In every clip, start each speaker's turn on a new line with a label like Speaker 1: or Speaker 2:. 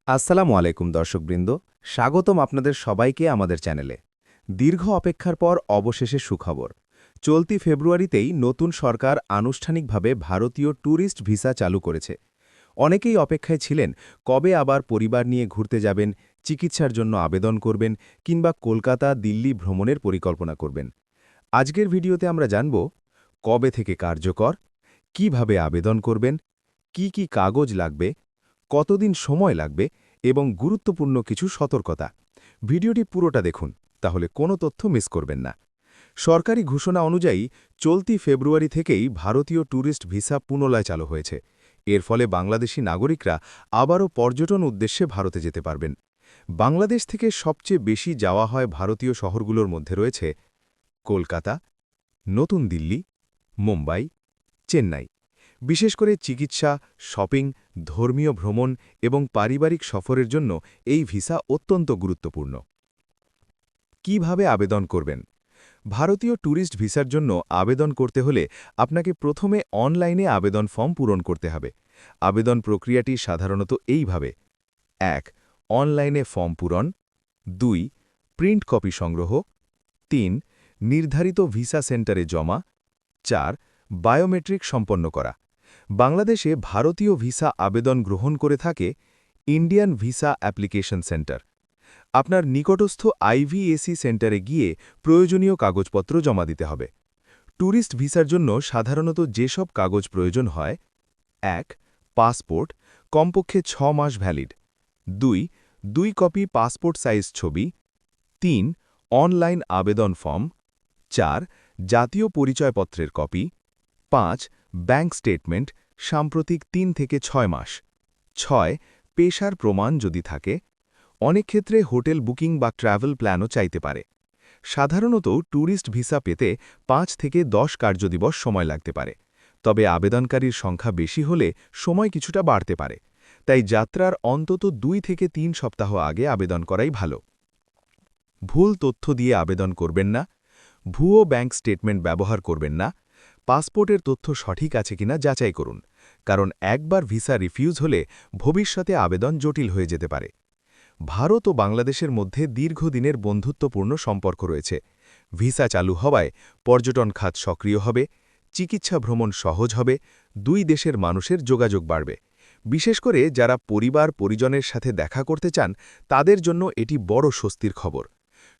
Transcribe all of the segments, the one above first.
Speaker 1: আসসালামু আলাইকুম দর্শকবৃন্দ, স্বাগতম আপনাদের সবাইকে আমাদের চ্যানেলে। দীর্ঘ অপেক্ষার পর অবশেষে সুখবর। চলতি ফেব্রুয়ারিতেই নতুন সরকার আনুষ্ঠানিকভাবে ভারতীয় ট্যুরিস্ট ভিসা চালু করেছে। অনেকেই অপেক্ষায় ছিলেন কবে আবার পরিবার নিয়ে ঘুরতে যাবেন, চিকিৎসার জন্য আবেদন করবেন কিংবা কলকাতা দিল্লি ভ্রমণের পরিকল্পনা করবেন। আজকের ভিডিওতে আমরা জানব কবে থেকে কার্যকর, কিভাবে আবেদন করবেন, কি কি কাগজ লাগবে, কতদিন সময় লাগবে এবং গুরুত্বপূর্ণ কিছু সতর্কতা। ভিডিওটি পুরোটা দেখুন, তাহলে কোনো তথ্য মিস করবেন না। সরকারি ঘোষণা অনুযায়ী চলতি ফেব্রুয়ারি থেকেই ভারতীয় ট্যুরিস্ট ভিসা পুনরায় চালু হয়েছে। এর ফলে বাংলাদেশি নাগরিকরা আবারও পর্যটন উদ্দেশ্যে ভারতে যেতে পারবেন। বাংলাদেশ থেকে সবচেয়ে বেশি যাওয়া হয় ভারতীয় শহরগুলোর মধ্যে রয়েছে কলকাতা, নতুন দিল্লি, মুম্বাই, চেন্নাই। বিশেষ করে চিকিৎসা, শপিং, ধর্মীয় ভ্রমণ এবং পারিবারিক সফরের জন্য এই ভিসা অত্যন্ত গুরুত্বপূর্ণ। কিভাবে আবেদন করবেন? ভারতীয় ট্যুরিস্ট ভিসার জন্য আবেদন করতে হলে আপনাকে প্রথমে অনলাইনে আবেদন ফর্ম পূরণ করতে হবে। আবেদন প্রক্রিয়াটি সাধারণত এইভাবে: ১. অনলাইনে ফর্ম পূরণ, ২. প্রিন্ট কপি সংগ্রহ, ৩. নির্ধারিত ভিসা সেন্টারে জমা, ৪. বায়োমেট্রিক সম্পন্ন করা। বাংলাদেশে ভারতীয় ভিসা আবেদন গ্রহণ করে থাকে ইন্ডিয়ান ভিসা অ্যাপ্লিকেশন সেন্টার। আপনার নিকটস্থ আইভিএসি সেন্টারে গিয়ে প্রয়োজনীয় কাগজপত্র জমা দিতে হবে। ট্যুরিস্ট ভিসার জন্য সাধারণত যেসব কাগজ প্রয়োজন হয়: ১. পাসপোর্ট, কমপক্ষে ৬ মাস ভ্যালিড, ২. ২ কপি পাসপোর্ট সাইজ ছবি, ৩. অনলাইন আবেদন ফর্ম, ৪. জাতীয় পরিচয়পত্রের কপি, ৫. ব্যাংক স্টেটমেন্ট সাম্প্রতিক ৩ থেকে ৬ মাস, ৬. পেশার প্রমাণ যদি থাকে। অনেক ক্ষেত্রে হোটেল বুকিং বা ট্র্যাভেল প্ল্যানও চাইতে পারে। সাধারণত ট্যুরিস্ট ভিসা পেতে ৫ থেকে ১০ কার্যদিবস সময় লাগতে পারে, তবে আবেদনকারীর সংখ্যা বেশি হলে সময় কিছুটা বাড়তে পারে। তাই যাত্রার অন্তত ২ থেকে ৩ সপ্তাহ আগে আবেদন করাই ভালো। ভুল তথ্য দিয়ে আবেদন করবেন না, ভুয়ো ব্যাংক স্টেটমেন্ট ব্যবহার করবেন না, পাসপোর্টের তথ্য সঠিক আছে কিনা যাচাই করুন, কারণ একবার ভিসা রিফিউজ হলে ভবিষ্যতে আবেদন জটিল হয়ে যেতে পারে। ভারত ও বাংলাদেশের মধ্যে দীর্ঘদিনের বন্ধুত্বপূর্ণ সম্পর্ক রয়েছে। ভিসা চালু হওয়ায় পর্যটন খাত সক্রিয় হবে, চিকিৎসা ভ্রমণ সহজ হবে, দুই দেশের মানুষের যোগাযোগ বাড়বে। বিশেষ করে যারা পরিবার পরিজনের সাথে দেখা করতে চান, তাদের জন্য এটি বড় স্বস্তির খবর।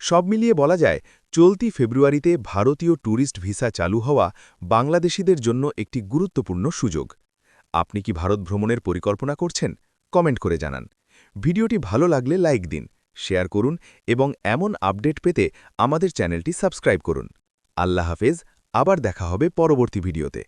Speaker 1: সব মিলিয়ে বলা যায়, চলতি ফেব্রুয়ারিতে ভারতীয় ট্যুরিস্ট ভিসা চালু হওয়া বাংলাদেশিদের জন্য একটি গুরুত্বপূর্ণ সুযোগ। আপনি কি ভারত ভ্রমণের পরিকল্পনা করছেন? কমেন্ট করে জানান। ভিডিওটি ভালো লাগলে লাইক দিন, শেয়ার করুন এবং এমন আপডেট পেতে আমাদের চ্যানেলটি সাবস্ক্রাইব করুন। আল্লাহ হাফেজ, আবার দেখা হবে পরবর্তী ভিডিওতে।